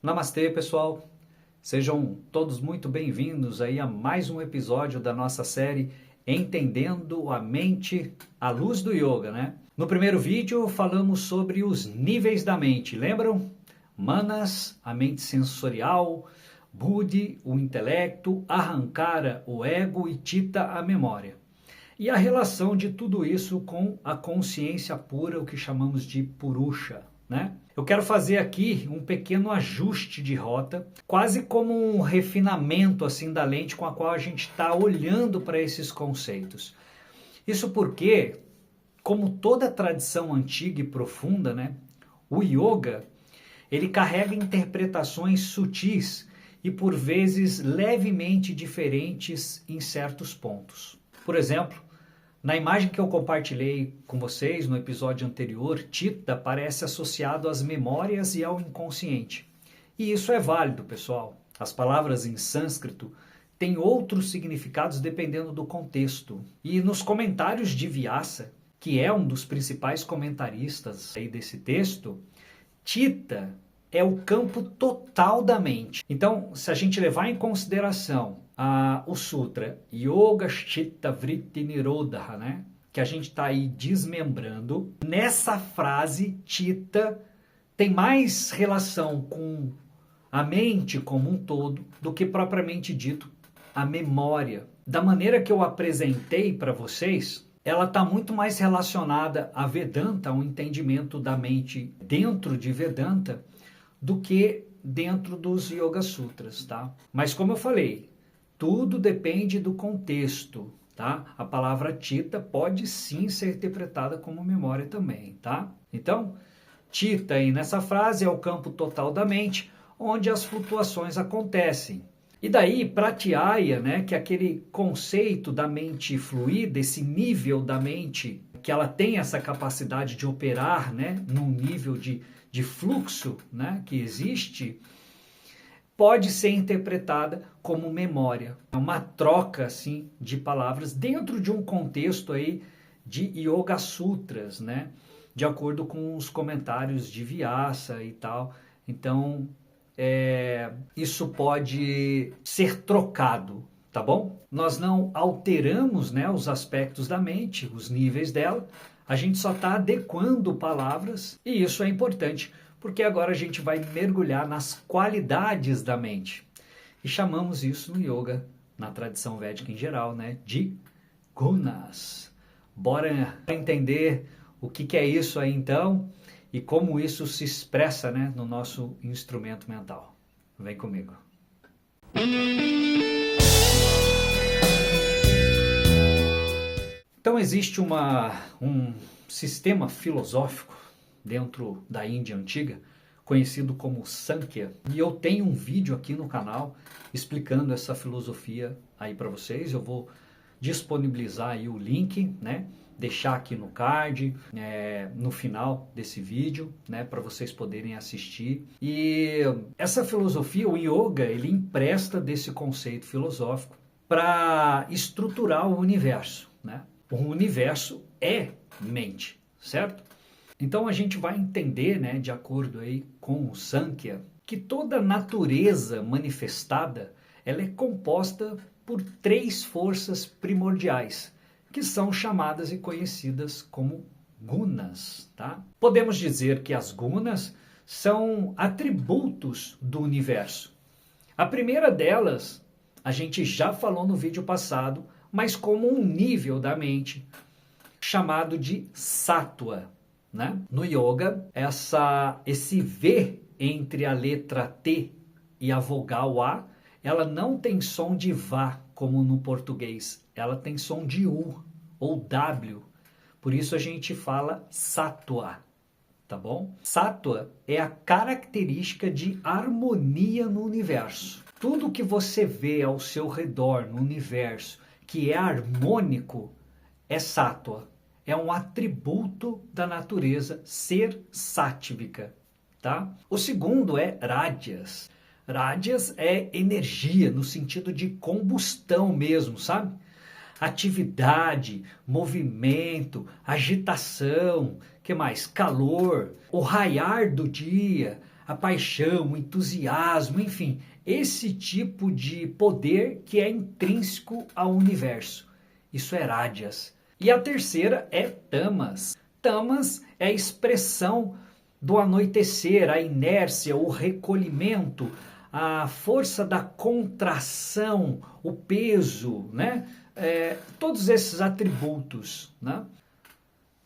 Namastê, pessoal. Sejam todos muito bem-vindos aí a mais um episódio da nossa série Entendendo a Mente à Luz do Yoga, né? No primeiro vídeo falamos sobre os níveis da mente, lembram? Manas, a mente sensorial, Buddhi, o intelecto, Ahankara, o ego e Chitta, a memória. E a relação de tudo isso com a consciência pura, o que chamamos de Purusha, né? Eu quero fazer aqui um pequeno ajuste de rota, quase como um refinamento assim da lente com a qual a gente está olhando para esses conceitos. Isso porque, como toda tradição antiga e profunda, né, o yoga, ele carrega interpretações sutis e por vezes levemente diferentes em certos pontos. Por exemplo, na imagem que eu compartilhei com vocês no episódio anterior, Chitta parece associado às memórias e ao inconsciente. E isso é válido, pessoal. As palavras em sânscrito têm outros significados dependendo do contexto. E nos comentários de Vyasa, que é um dos principais comentaristas aí desse texto, Chitta é o campo total da mente. Então, se a gente levar em consideração o sutra Yoga Chitta Vritti Nirodha, né? Que a gente está aí desmembrando, nessa frase Chitta tem mais relação com a mente como um todo do que propriamente dito a memória. Da maneira que eu apresentei para vocês, ela está muito mais relacionada a Vedanta, ao entendimento da mente dentro de Vedanta, do que dentro dos Yoga Sutras, tá? Mas como eu falei, tudo depende do contexto, tá? A palavra Chitta pode sim ser interpretada como memória também, tá? Então, Chitta aí nessa frase é o campo total da mente, onde as flutuações acontecem. E daí, Pratyaya, né, que é aquele conceito da mente fluida, esse nível da mente, que ela tem essa capacidade de operar, né, num nível de fluxo, né, que existe, pode ser interpretada como memória. É uma troca assim de palavras dentro de um contexto aí de Yoga Sutras, né? De acordo com os comentários de Vyasa e tal. Então, isso pode ser trocado, tá bom? Nós não alteramos, né, os aspectos da mente, os níveis dela. A gente só está adequando palavras e isso é importante, porque agora a gente vai mergulhar nas qualidades da mente. E chamamos isso no yoga, na tradição védica em geral, né, de gunas. Bora entender o que é isso aí então e como isso se expressa, né, no nosso instrumento mental. Vem comigo. Então existe um sistema filosófico dentro da Índia antiga, conhecido como Sankhya. E eu tenho um vídeo aqui no canal explicando essa filosofia aí para vocês. Eu vou disponibilizar aí o link, né? Deixar aqui no card, no final desse vídeo, né? Para vocês poderem assistir. E essa filosofia, o yoga, ele empresta desse conceito filosófico para estruturar o universo, né? O universo é mente, certo? Então a gente vai entender, né, de acordo aí com o Sankhya, que toda natureza manifestada, ela é composta por 3 forças primordiais, que são chamadas e conhecidas como gunas, tá? Podemos dizer que as gunas são atributos do universo. A primeira delas, a gente já falou no vídeo passado, mas como um nível da mente, chamado de sattva. Né? No yoga, esse V entre a letra T e a vogal A, ela não tem som de Vá, como no português. Ela tem som de U ou W. Por isso a gente fala sattva, tá bom? Sattva é a característica de harmonia no universo. Tudo que você vê ao seu redor no universo que é harmônico é sattva. É um atributo da natureza ser sátvica, tá? O segundo é rajas. Rajas é energia, no sentido de combustão mesmo, sabe? Atividade, movimento, agitação, que mais? Calor, o raiar do dia, a paixão, o entusiasmo, enfim, esse tipo de poder que é intrínseco ao universo. Isso é Rajas. E a terceira é Tamas. Tamas é a expressão do anoitecer, a inércia, o recolhimento, a força da contração, o peso, né? Todos esses atributos, né?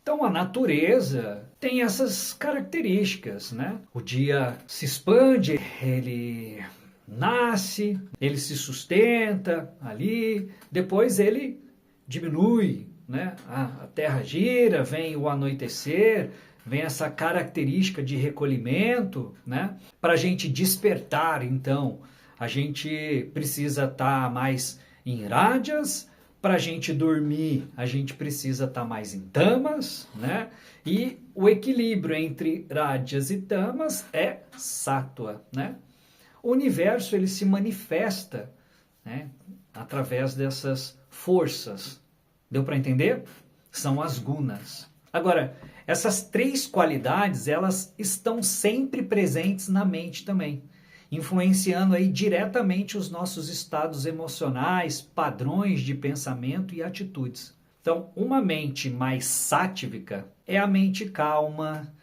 Então a natureza tem essas características, né? O dia se expande, ele nasce, ele se sustenta ali, depois ele diminui, né? A terra gira, vem o anoitecer, vem essa característica de recolhimento, né? Para a gente despertar, então, a gente precisa estar mais em Rajas. Para a gente dormir, a gente precisa estar mais em Tamas, né? E o equilíbrio entre Rajas e Tamas é Sattva, né? O universo ele se manifesta, né, através dessas forças. Deu para entender? São as gunas. Agora, essas três qualidades, elas estão sempre presentes na mente também, influenciando aí diretamente os nossos estados emocionais, padrões de pensamento e atitudes. Então, uma mente mais sáttvica é a mente calma,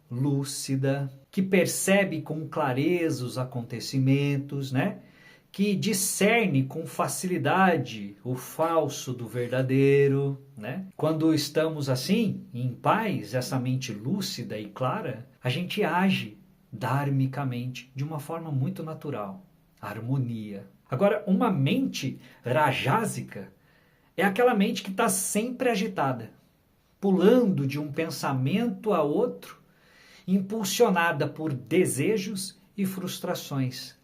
lúcida, que percebe com clareza os acontecimentos, né? Que discerne com facilidade o falso do verdadeiro, né? Quando estamos assim, em paz, essa mente lúcida e clara, a gente age dharmicamente, de uma forma muito natural, harmonia. Agora, uma mente rajásica é aquela mente que está sempre agitada, pulando de um pensamento a outro, impulsionada por desejos e frustrações.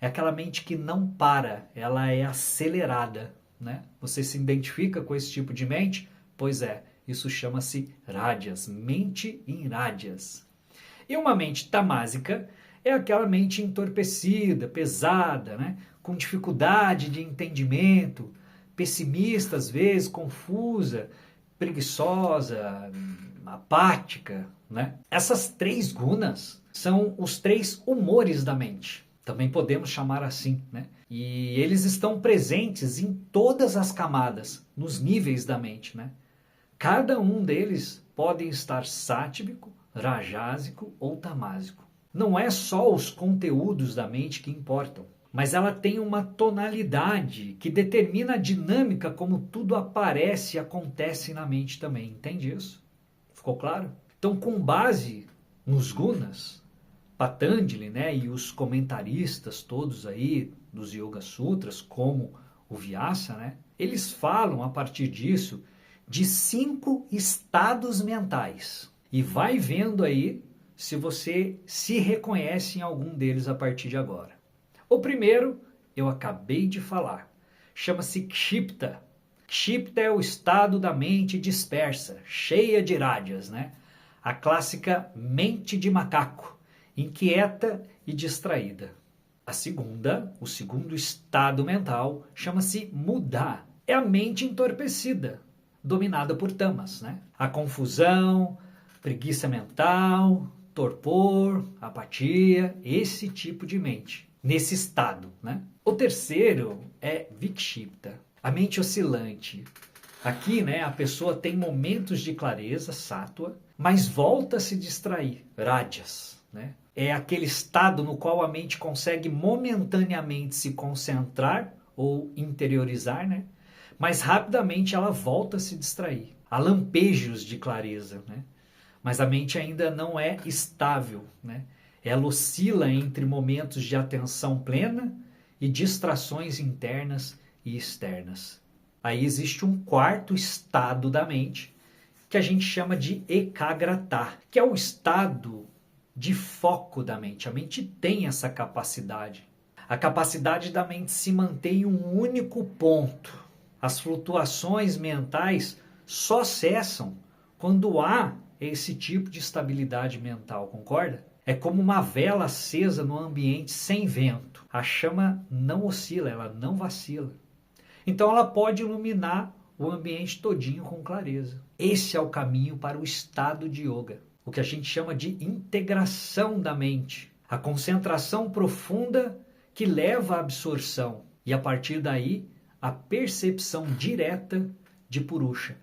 É aquela mente que não para, ela é acelerada, né? Você se identifica com esse tipo de mente? Pois é, isso chama-se Rajas, mente em Rajas. E uma mente tamásica é aquela mente entorpecida, pesada, né? Com dificuldade de entendimento, pessimista às vezes, confusa, preguiçosa, apática, né? Essas três gunas são os três humores da mente. Também podemos chamar assim, né? E eles estão presentes em todas as camadas, nos níveis da mente, né? Cada um deles pode estar sáttvico, rajásico ou tamásico. Não é só os conteúdos da mente que importam, mas ela tem uma tonalidade que determina a dinâmica como tudo aparece e acontece na mente também. Entende isso? Ficou claro? Então, com base nos gunas, Patanjali, né, e os comentaristas todos aí dos Yoga Sutras, como o Vyasa, né, eles falam a partir disso de 5 estados mentais. E vai vendo aí se você se reconhece em algum deles a partir de agora. O primeiro, eu acabei de falar, chama-se Kshipta. Kshipta é o estado da mente dispersa, cheia de rádias, né? A clássica mente de macaco, inquieta e distraída. A segunda, o segundo estado mental, chama-se Muda. É a mente entorpecida, dominada por tamas, né? A confusão, preguiça mental, torpor, apatia, esse tipo de mente, nesse estado, né? O terceiro é Vikshipta, a mente oscilante. Aqui, né, a pessoa tem momentos de clareza, Sattva, mas volta a se distrair, Rajas, né? É aquele estado no qual a mente consegue momentaneamente se concentrar ou interiorizar, né? Mas rapidamente ela volta a se distrair. Há lampejos de clareza, né? Mas a mente ainda não é estável, né? Ela oscila entre momentos de atenção plena e distrações internas e externas. Aí existe um quarto estado da mente, que a gente chama de Ekagrata, que é o estado de foco da mente. A mente tem essa capacidade. A capacidade da mente se manter em um único ponto. As flutuações mentais só cessam quando há esse tipo de estabilidade mental, concorda? É como uma vela acesa no ambiente sem vento. A chama não oscila, ela não vacila. Então ela pode iluminar o ambiente todinho com clareza. Esse é o caminho para o estado de yoga, o que a gente chama de integração da mente, A concentração profunda que leva à absorção e, a partir daí, a percepção direta de Purusha,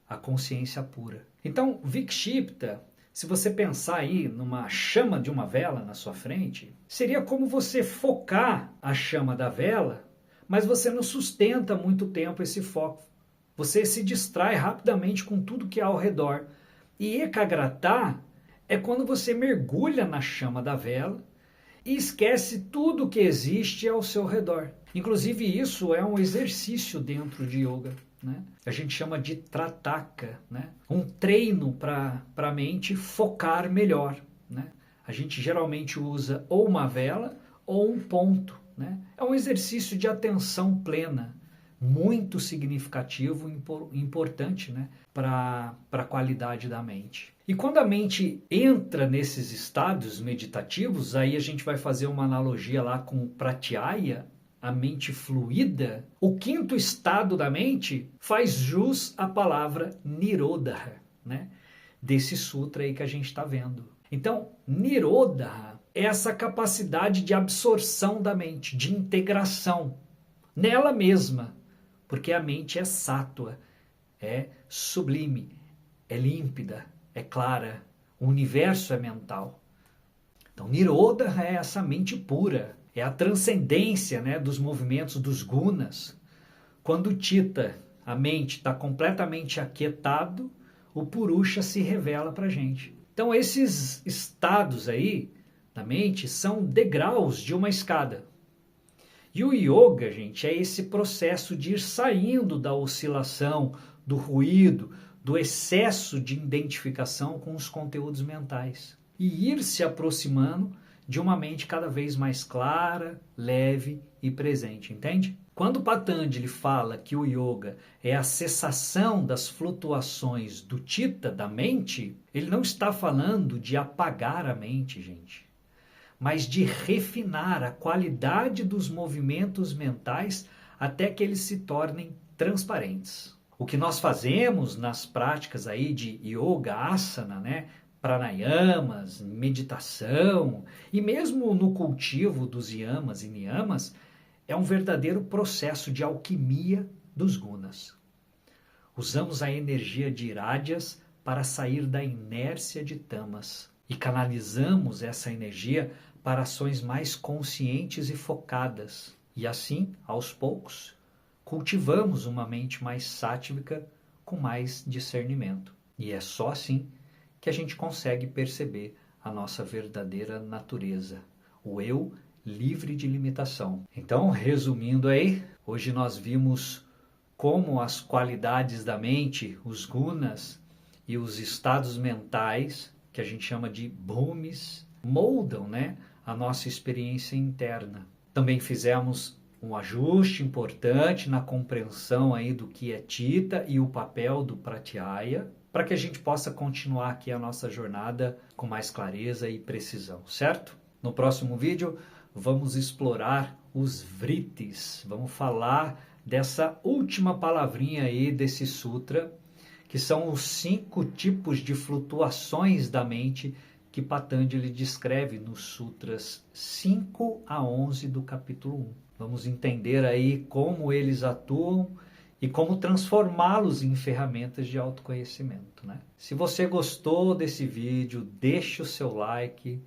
a consciência pura. Então, Vikshipta, se você pensar aí numa chama de uma vela na sua frente, seria como você focar a chama da vela, mas você não sustenta muito tempo esse foco. Você se distrai rapidamente com tudo que há ao redor. E Ekagrata é quando você mergulha na chama da vela e esquece tudo que existe ao seu redor. Inclusive, isso é um exercício dentro de yoga, né? A gente chama de trataka, né? Um treino para a mente focar melhor, né? A gente geralmente usa ou uma vela ou um ponto, né? É um exercício de atenção plena, muito significativo e importante, né? Para a qualidade da mente. E quando a mente entra nesses estados meditativos, aí a gente vai fazer uma analogia lá com o pratyaya, a mente fluida. O quinto estado da mente faz jus à palavra Nirodha, né? Desse sutra aí que a gente está vendo. Então, Nirodha é essa capacidade de absorção da mente, de integração nela mesma, porque a mente é sátua, é sublime, é límpida, é clara, o universo é mental. Então, Nirodha é essa mente pura, é a transcendência, né, dos movimentos dos gunas. Quando o Chitta, a mente, está completamente aquietado, o Purusha se revela para a gente. Então, esses estados aí da mente são degraus de uma escada. E o yoga, gente, é esse processo de ir saindo da oscilação, do ruído, do excesso de identificação com os conteúdos mentais. E ir se aproximando de uma mente cada vez mais clara, leve e presente, entende? Quando Patanjali fala que o yoga é a cessação das flutuações do Chitta, da mente, ele não está falando de apagar a mente, gente, mas de refinar a qualidade dos movimentos mentais até que eles se tornem transparentes. O que nós fazemos nas práticas aí de yoga, asana, né, pranayamas, meditação e mesmo no cultivo dos yamas e niyamas é um verdadeiro processo de alquimia dos gunas. Usamos a energia de irádias para sair da inércia de tamas e canalizamos essa energia para ações mais conscientes e focadas. E assim, aos poucos, cultivamos uma mente mais sáttvica com mais discernimento. E é só assim que a gente consegue perceber a nossa verdadeira natureza, o eu livre de limitação. Então, resumindo aí, hoje nós vimos como as qualidades da mente, os gunas e os estados mentais, que a gente chama de bhumis, moldam, né, a nossa experiência interna. Também fizemos um ajuste importante na compreensão aí do que é Chitta e o papel do Pratyaya, para que a gente possa continuar aqui a nossa jornada com mais clareza e precisão, certo? No próximo vídeo vamos explorar os vrittis, vamos falar dessa última palavrinha aí desse sutra, que são os 5 tipos de flutuações da mente que Patanjali descreve nos sutras 5 a 11 do capítulo 1. Vamos entender aí como eles atuam e como transformá-los em ferramentas de autoconhecimento, né? Se você gostou desse vídeo, deixe o seu like,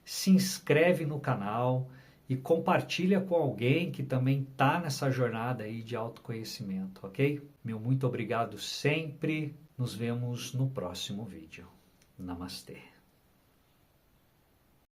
se inscreve no canal e compartilha com alguém que também está nessa jornada aí de autoconhecimento, ok? Meu muito obrigado sempre. Nos vemos no próximo vídeo. Namastê.